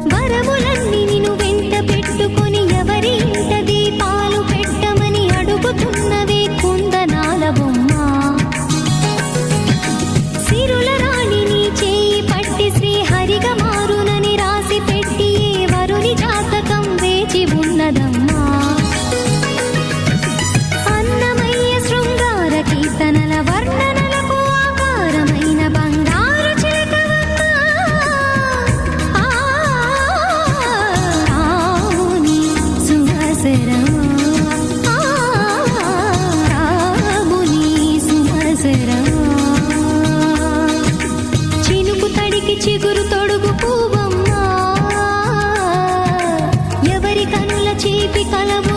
వరములన్నీ నిన్ను వెంట పెట్టుకొని ఎవరి ఇంట దీపాలు పెట్టమని అడుగుతున్నవే కుందనాల బొమ్మ. సిరుల రాణి నీ చేయి పట్టి శ్రీహరిగా మారునని రాసి పెట్టి ఏ వరుని జాతకం వేచి ఉన్నదమ్మా. అన్నమయ్య శృంగార కీర్తనల వర్ణనలకు ఆకారమైన బంగారు చిలకవమ్మ. రాముని సుమసరమా, రాముని సుమసరమా. చినుకు తడికి చిగురు తొడుగు పువ్వమ్మ, ఎవరి కనుల చేపి కలవ